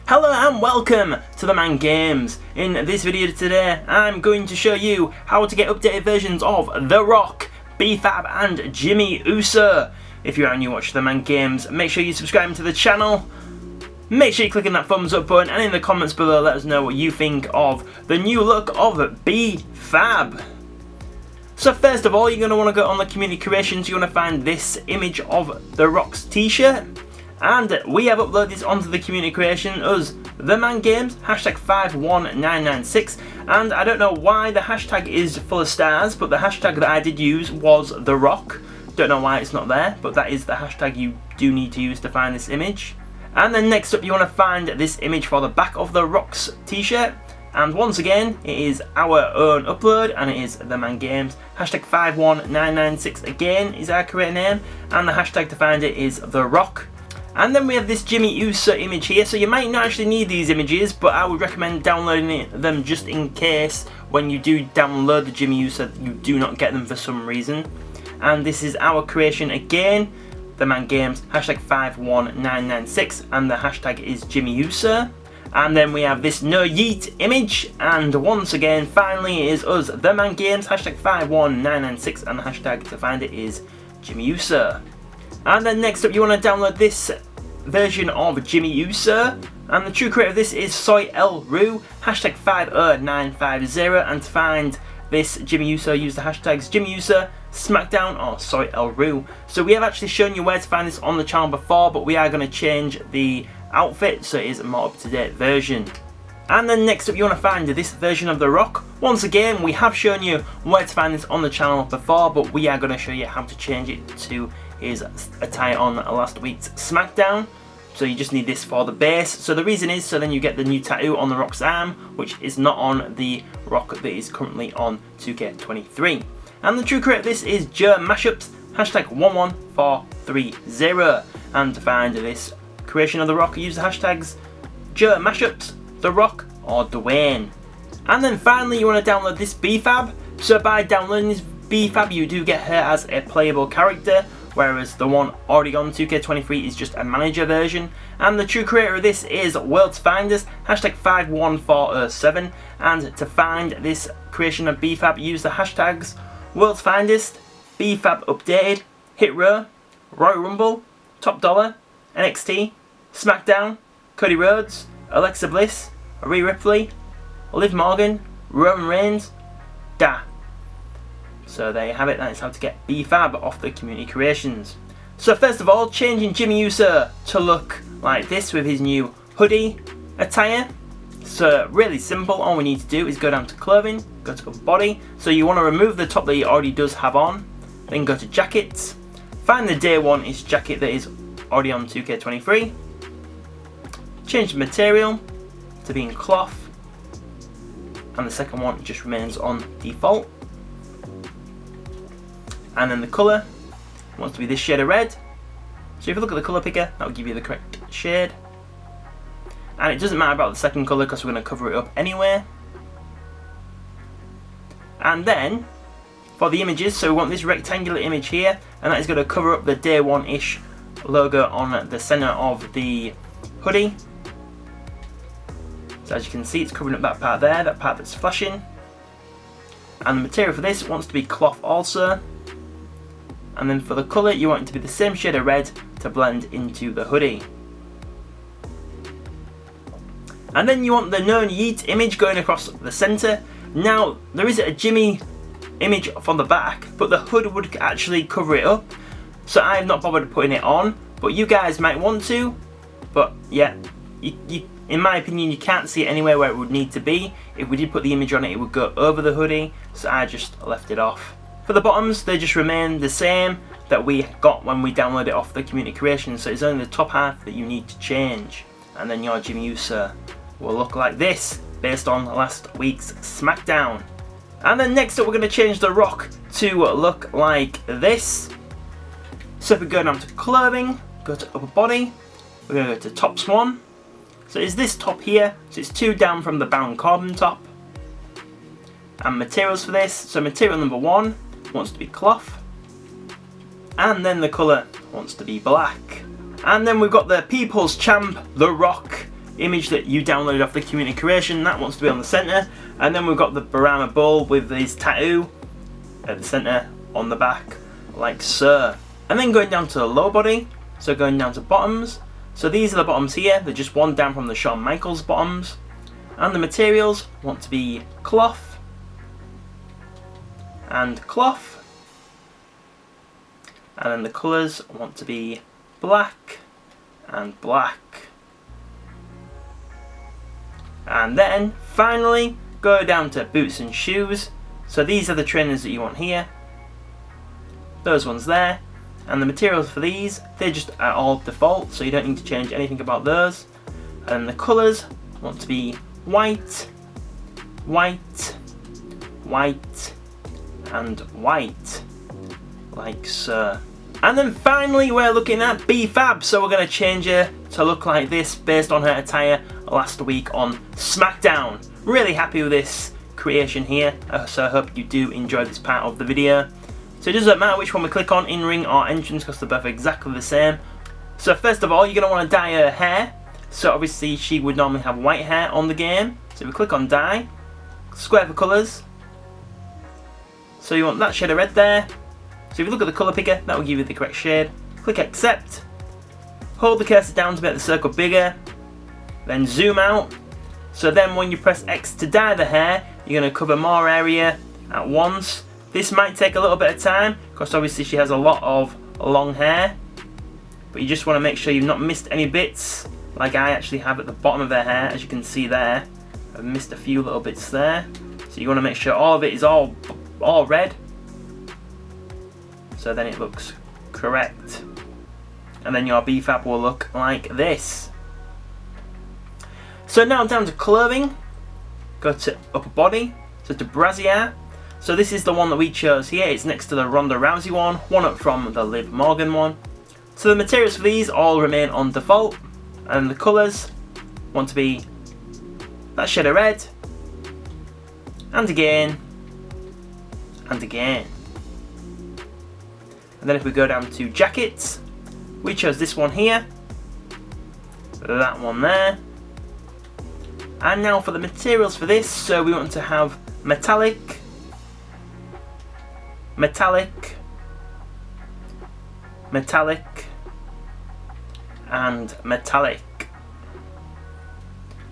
Hello and welcome to TheMan Games. In this video today, I'm going to show you how to get updated versions of The Rock, B-Fab and Jimmy Uso. If you're new watch TheMan Games, make sure you subscribe to the channel. Make sure you click on that thumbs up button, and in the comments below let us know what you think of the new look of B-Fab. So first of all, you're going to want to go on the community creations. You're going to find this image of The Rock's t-shirt. And we have uploaded this onto the community creation as TheMan Games, hashtag 51996. And I don't know why the hashtag is full of stars, but the hashtag that I did use was The Rock. Don't know why it's not there, but that is the hashtag you do need to use to find this image. And then next up, you want to find this image for the back of The Rock's t-shirt. And once again, it is our own upload, and it is TheMan Games. Hashtag 51996 again is our correct name, and the hashtag to find it is The Rock. And then we have this Jimmy Uso image here, so you might not actually need these images, but I would recommend downloading them just in case when you do download the Jimmy Uso you do not get them for some reason. And this is our creation again, TheMan Games, hashtag 51996, and the hashtag is Jimmy Uso. And then we have this No Yeet image, and once again, finally it is us, TheMan Games, hashtag 51996, and the hashtag to find it is Jimmy Uso. And then next up, you want to download this version of Jimmy Uso, and the true creator of this is Soy El Ru, hashtag 50950, and to find this Jimmy Uso, use the hashtags Jimmy Uso, Smackdown, or Soy El Ru. So we have actually shown you where to find this on the channel before, but we are going to change the outfit so it is a more up-to-date version. And then next up, you want to find this version of The Rock. Once again, we have shown you where to find this on the channel before, but we are going to show you how to change it to his attire on last week's SmackDown. So you just need this for the base. So the reason is so then you get the new tattoo on The Rock's arm, which is not on the Rock that is currently on 2K23. And the true creator of this is Joe Mashups, hashtag 11430. And to find this creation of The Rock, use the hashtags Joe Mashups, The Rock, or Dwayne. And then finally, you want to download this B-Fab. So by downloading this B-Fab, you do get her as a playable character, whereas the one already on 2K23 is just a manager version. And the true creator of this is World's Finders, hashtag 51407. And to find this creation of B-Fab, use the hashtags World's Finest, B-Fab Updated, Hit Row, Royal Rumble, Top Dollar, NXT, SmackDown, Cody Rhodes, Alexa Bliss, Rhea Ripley, Liv Morgan, Roman Reigns, Da. So there you have it, that is how to get B-Fab off the community creations. So first of all, changing Jimmy Uso to look like this with his new hoodie attire. So really simple, all we need to do is go down to clothing, go to body. So you want to remove the top that he already does have on, then go to jackets, find the day one ish jacket that is already on 2K23, change the material to being cloth, and the second one just remains on default. And then the colour wants to be this shade of red. So if you look at the colour picker, that will give you the correct shade. And it doesn't matter about the second colour because we're going to cover it up anyway. And then for the images, so we want this rectangular image here, and that is going to cover up the day one-ish logo on the centre of the hoodie. So as you can see, it's covering up that part there, that part that's flashing. And the material for this wants to be cloth also. And then for the colour, you want it to be the same shade of red to blend into the hoodie. And then you want the No Yeet image going across the centre. Now, there is a Jimmy image from the back, but the hood would actually cover it up. So I have not bothered putting it on, but you guys might want to. But yeah, in my opinion, you can't see it anywhere where it would need to be. If we did put the image on it, it would go over the hoodie, so I just left it off. For the bottoms, they just remain the same that we got when we downloaded it off the community creation, so it's only the top half that you need to change. And then your Jimmy Uso will look like this, based on last week's SmackDown. And then next up, we're going to change The Rock to look like this. So if we go down to clothing, go to upper body, we're going to go to tops one. So it's this top here, so it's 2 down from the bound carbon top. And materials for this, so material number 1 wants to be cloth, and then the colour wants to be black. And then we've got the People's Champ, The Rock, image that you downloaded off the community creation. That wants to be on the centre. And then we've got the Brahma bull with his tattoo at the centre on the back, like so. And then going down to the lower body, so going down to bottoms. So these are the bottoms here, they're just one down from the Shawn Michaels bottoms. And the materials want to be cloth and cloth. And then the colours want to be black and black. And then finally go down to boots and shoes. So these are the trainers that you want here. Those ones there. And the materials for these, they're just all default, so you don't need to change anything about those. And the colours want to be white, white, white, and white, like so. And then finally we're looking at B-Fab, so we're going to change her to look like this based on her attire last week on SmackDown. Really happy with this creation here, so I hope you do enjoy this part of the video. So it doesn't matter which one we click on, in-ring or entrance, because they're both exactly the same. So first of all, you're going to want to dye her hair. So obviously she would normally have white hair on the game. So we click on dye, square for colours. So you want that shade of red there. So if you look at the colour picker, that will give you the correct shade. Click accept. Hold the cursor down to make the circle bigger. Then zoom out. So then when you press X to dye the hair, you're going to cover more area at once. This might take a little bit of time, because obviously she has a lot of long hair. But you just want to make sure you've not missed any bits, like I actually have at the bottom of her hair, as you can see there. I've missed a few little bits there. So you want to make sure all of it is all red. So then it looks correct. And then your B-Fab will look like this. So now down to clothing. Go to upper body, so to brassiere. So this is the one that we chose here. It's next to the Ronda Rousey one up from the Liv Morgan one. So the materials for these all remain on default, and the colours want to be that shade of red, and again, and again. And then if we go down to jackets, we chose this one here, that one there. And now for the materials for this, so we want to have metallic, metallic, metallic, and metallic.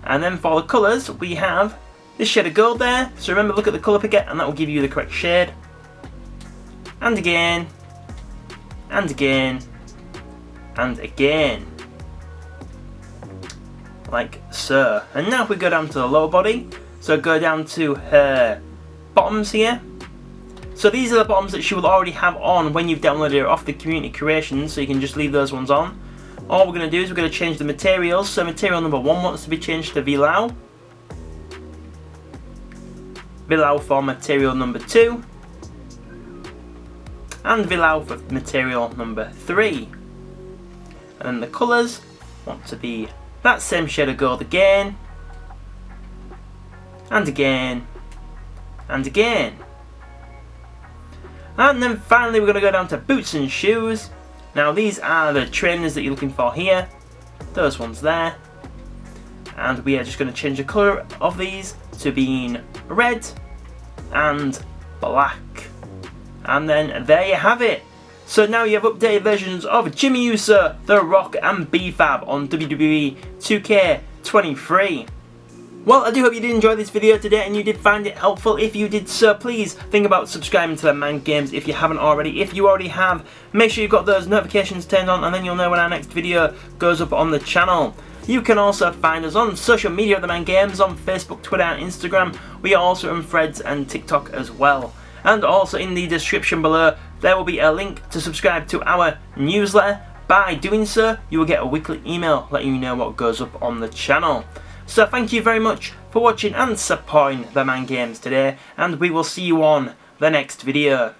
And then for the colours, we have this shade of gold there. So remember, look at the colour picker and that will give you the correct shade. And again, and again, and again. Like so. And now if we go down to the lower body, so go down to her bottoms here. So these are the bottoms that she will already have on when you've downloaded her off the community creation, so you can just leave those ones on. All we're going to do is we're going to change the materials. So material number 1 wants to be changed to Vilau. Vilau for material number 2. And Vilau for material number 3. And then the colours want to be that same shade of gold again. And again. And again. And then finally we're going to go down to boots and shoes. Now these are the trainers that you're looking for here. Those ones there. And we are just going to change the colour of these to being red and black. And then there you have it. So now you have updated versions of Jimmy Uso, The Rock and B-Fab on WWE 2K23. Well, I do hope you did enjoy this video today and you did find it helpful. If you did so, please think about subscribing to TheMan Games if you haven't already. If you already have, make sure you've got those notifications turned on and then you'll know when our next video goes up on the channel. You can also find us on social media at TheMan Games, on Facebook, Twitter and Instagram. We are also on Threads and TikTok as well. And also in the description below, there will be a link to subscribe to our newsletter. By doing so, you will get a weekly email letting you know what goes up on the channel. So thank you very much for watching and supporting TheMan Games today, and we will see you on the next video.